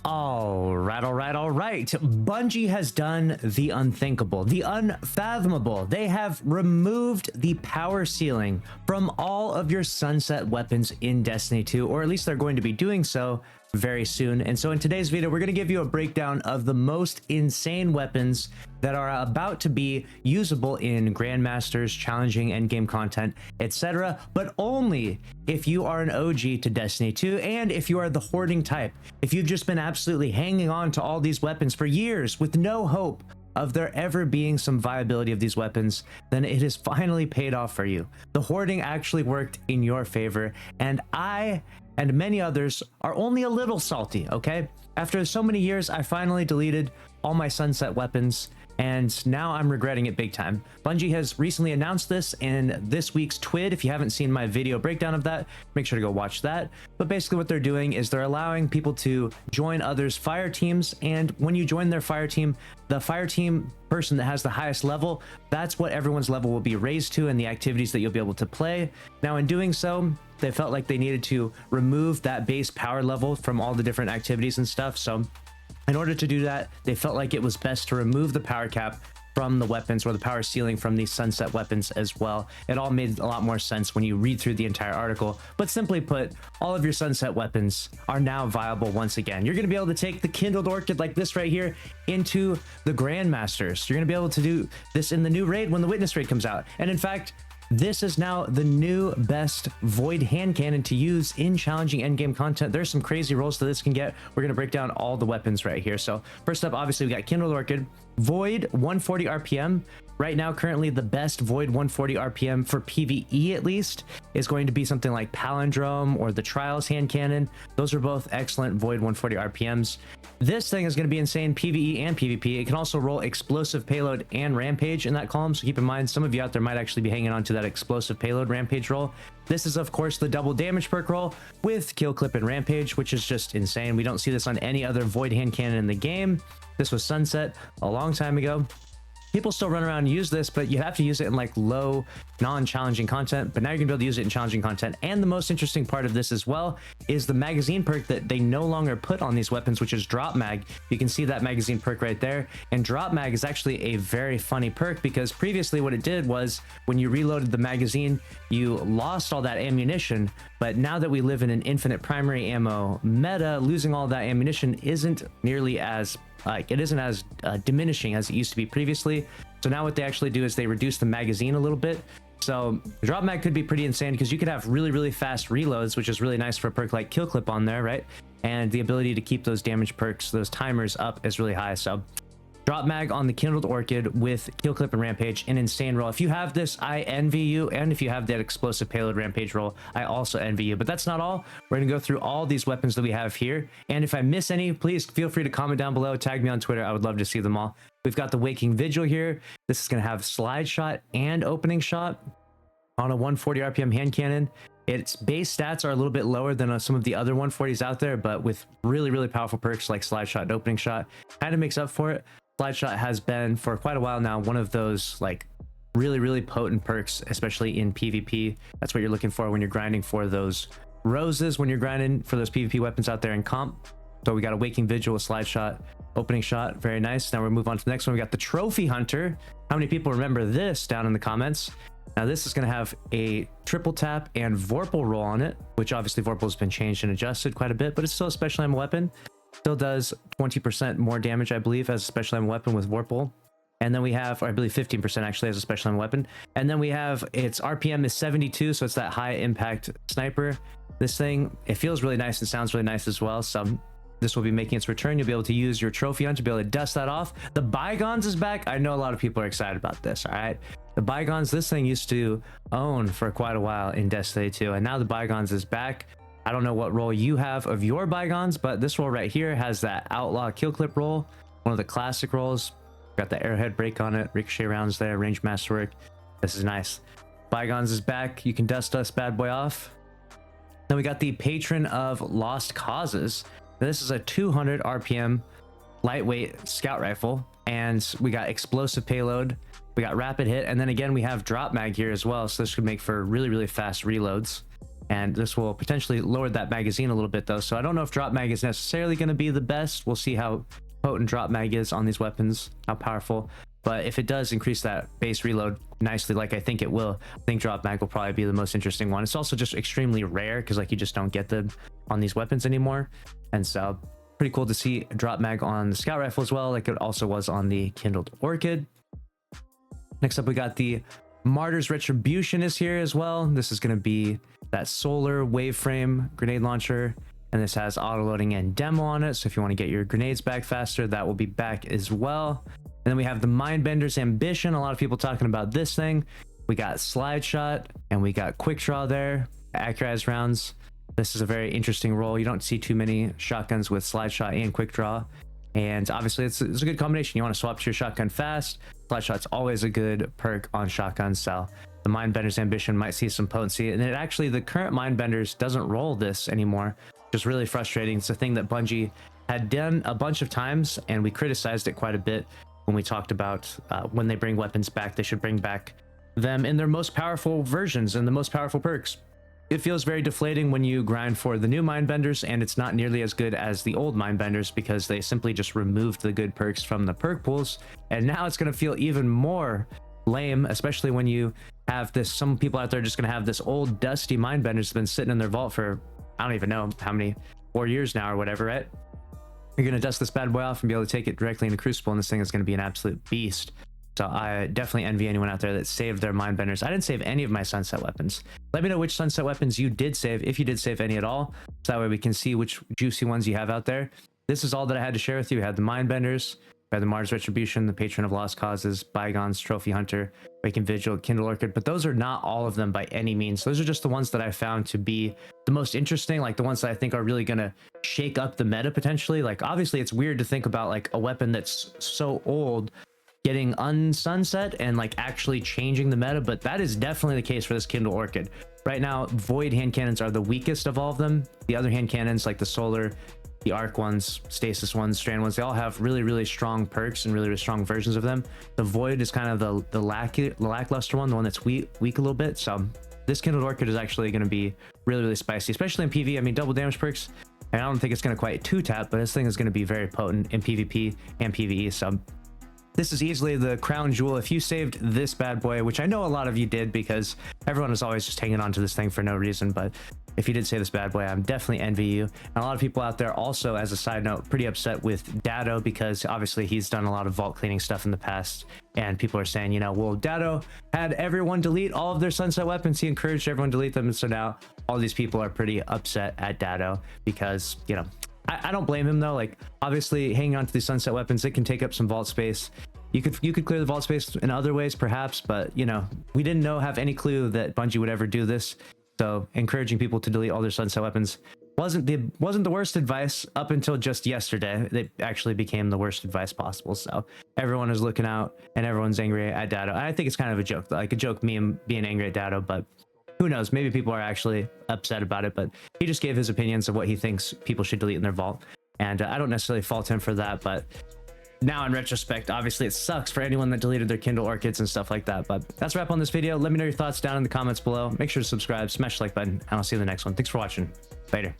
All right. Bungie has done the unthinkable, the unfathomable. They have removed the power ceiling from all of your sunset weapons in Destiny 2, or at least they're going to be doing so very soon. And so in today's video, we're going to give you a breakdown of the most insane weapons that are about to be usable in Grandmasters, challenging endgame content, etc. But only if you are an OG to Destiny 2 and if you are the hoarding type. If you've just been absolutely hanging on to all these weapons for years with no hope of there ever being some viability of these weapons, then it has finally paid off for you. The hoarding actually worked in your favor, and I and many others are only a little salty, okay? After so many years, I finally deleted all my sunset weapons, and now I'm regretting it big time. Bungie has recently announced this in this week's TWID. If you haven't seen my video breakdown of that, make sure to go watch that. But basically what they're doing is they're allowing people to join others' fire teams, and when you join their fire team, the fire team person that has the highest level, that's what everyone's level will be raised to and the activities that you'll be able to play. Now in doing so, they felt like they needed to remove that base power level from all the different activities and stuff. So in order to do that, they felt like it was best to remove the power cap from the weapons, or the power ceiling from these sunset weapons as well. It all made a lot more sense when you read through the entire article. But simply put, all of your sunset weapons are now viable once again. You're going to be able to take the kindled orchid like this right here into the Grandmasters. You're going to be able to do this in the new raid when the witness raid comes out. And in fact, this is now the new best void hand cannon to use in challenging endgame content. There's some crazy rolls that this can get. We're going to break down all the weapons right here. So first up, obviously we got Kindled Orchid, Void 140 RPM. Right now, currently the best Void 140 RPM for PvE at least is going to be something like Palindrome or the Trials hand cannon. Those are both excellent Void 140 RPMs. This thing is going to be insane PvE and PvP. It can also roll explosive payload and rampage in that column. So keep in mind, some of you out there might actually be hanging on to that explosive payload rampage roll. This is of course the double damage perk roll with kill clip and rampage, which is just insane. We don't see this on any other Void hand cannon in the game. This was sunset a long time ago. People still run around and use this, but you have to use it in like low non-challenging content. But now you're gonna be able to use it in challenging content. And the most interesting part of this as well is the magazine perk that they no longer put on these weapons, which is drop mag. You can see that magazine perk right there. And drop mag is actually a very funny perk, because previously what it did was when you reloaded the magazine, you lost all that ammunition. But now that we live in an infinite primary ammo meta, losing all that ammunition isn't nearly as it isn't as diminishing as it used to be previously. So now what they actually do is they reduce the magazine a little bit. So drop mag could be pretty insane, because you could have really fast reloads, which is really nice for a perk like kill clip on there, right? And the ability to keep those damage perks, those timers up, is really high. So drop mag on the Kindled Orchid with kill clip and rampage, an insane roll. If you have this, I envy you. And if you have that explosive payload rampage roll, I also envy you. But that's not all. We're gonna go through all these weapons that we have here, and if I miss any, please feel free to comment down below, tag me on Twitter. I would love to see them all. We've got the Waking Vigil here. This is gonna have slide shot and opening shot on a 140 RPM hand cannon. Its base stats are a little bit lower than some of the other 140s out there, but with really powerful perks like slide shot and opening shot, kind of makes up for it. Slide shot has been for quite a while now one of those like really potent perks, especially in PvP. That's what you're looking for when you're grinding for those roses, when you're grinding for those PvP weapons out there in comp. So we got a Waking Vigil with slide shot, opening shot, very nice. Now we'll move on to the next one. We got the Trophy Hunter. How many people remember this? Down in the comments. Now this is going to have a triple tap and Vorpal roll on it, which obviously Vorpal has been changed and adjusted quite a bit, but it's still a special ammo weapon. Still does 20% more damage, I believe, as a special ammo weapon with Vorpal. And then we have, or I believe 15% actually as a special ammo weapon. And then we have its RPM is 72, so it's that high impact sniper. This thing, it feels really nice and sounds really nice as well. So this will be making its return. You'll be able to use your trophy hunt to be able to dust that off. The Bygones is back. I know a lot of people are excited about this, all right? The Bygones, this thing used to own for quite a while in Destiny 2, and now the Bygones is back. I don't know what roll you have of your Bygones, but this roll right here has that outlaw kill clip roll, one of the classic rolls. Got the arrowhead break on it, ricochet rounds there, range masterwork. This is nice. Bygones is back. You can dust us bad boy off. Then we got the Patron of Lost Causes. Now, this is a 200 RPM lightweight scout rifle, and we got explosive payload. We got rapid hit, and then again we have drop mag here as well, so this could make for really fast reloads. and this will potentially lower that magazine a little bit though. So I don't know if drop mag is necessarily going to be the best. We'll see how potent drop mag is on these weapons, how powerful. But if it does increase that base reload nicely, like I think it will, I think drop mag will probably be the most interesting one. It's also just extremely rare because like you just don't get them on these weapons anymore. And so pretty cool to see drop mag on the scout rifle as well, like it also was on the kindled orchid. Next up, we got the Martyr's Retributionist here as well. This is going to be that solar waveframe grenade launcher, and this has auto loading and demo on it. So if you want to get your grenades back faster, that will be back as well. And then we have the Mindbender's Ambition. A lot of people talking about this thing. We got slide shot and we got quick draw there, accurized rounds. This is a very interesting role. You don't see too many shotguns with slide shot and quick draw. And obviously it's a good combination. You want to swap to your shotgun fast. Slide shot's always a good perk on shotguns. So the Mindbender's Ambition might see some potency. And it actually, the current Mindbenders doesn't roll this anymore, which is really frustrating. It's a thing that Bungie had done a bunch of times, and we criticized it quite a bit when we talked about when they bring weapons back, they should bring back them in their most powerful versions and the most powerful perks. It feels very deflating when you grind for the new Mindbenders, and it's not nearly as good as the old Mindbenders because they simply just removed the good perks from the perk pools. And now it's going to feel even more lame, especially when you have this, some people out there just going to have this old dusty Mindbenders that's been sitting in their vault for, I don't even know how many, 4 years now or whatever, right? You're going to dust this bad boy off and be able to take it directly into Crucible, and this thing is going to be an absolute beast. So I definitely envy anyone out there that saved their Mindbenders. I didn't save any of my sunset weapons. Let me know which sunset weapons you did save, if you did save any at all, so that way we can see which juicy ones you have out there. This is all that I had to share with you. We had the Mindbenders, we had the Martyr's Retribution, the Patron of Lost Causes, Bygones, Trophy Hunter, Waking Vigil, Kindle Orchid, but those are not all of them by any means. Those are just the ones that I found to be the most interesting, like the ones that I think are really going to shake up the meta potentially. Like obviously it's weird to think about like a weapon that's so old getting unsunset and like actually changing the meta, but that is definitely the case for this Kindle Orchid. Right now, void hand cannons are the weakest of all of them. The other hand cannons, like the solar, the arc ones, stasis ones, strand ones, they all have really, really strong perks and really, really strong versions of them. The void is kind of the lackluster one, the one that's weak a little bit. So this Kindle Orchid is actually going to be really, really spicy, especially in PV. I mean, double damage perks, and I don't think it's going to quite two-tap, but this thing is going to be very potent in PvP and PvE. So this is easily the crown jewel. If you saved this bad boy, which I know a lot of you did because everyone is always just hanging on to this thing for no reason, but if you did save this bad boy, I'm definitely envy you. And a lot of people out there also, as a side note, pretty upset with Dado because obviously he's done a lot of vault cleaning stuff in the past, and people are saying, you know, well, Dado had everyone delete all of their sunset weapons. He encouraged everyone to delete them, and so now all these people are pretty upset at Dado because, you know, I don't blame him though. Like obviously hanging on to these sunset weapons, it can take up some vault space. You could clear the vault space in other ways perhaps, but you know, we didn't have any clue that Bungie would ever do this. So encouraging people to delete all their sunset weapons wasn't the worst advice up until just yesterday. It actually became the worst advice possible. So everyone is looking out and everyone's angry at Dado. I think it's kind of a joke, like a joke meme being angry at Dado, but who knows? Maybe people are actually upset about it, but he just gave his opinions of what he thinks people should delete in their vault. And I don't necessarily fault him for that, but now in retrospect, obviously it sucks for anyone that deleted their Kindle Orchids and stuff like that. But that's a wrap on this video. Let me know your thoughts down in the comments below. Make sure to subscribe, smash the like button, and I'll see you in the next one. Thanks for watching. Later.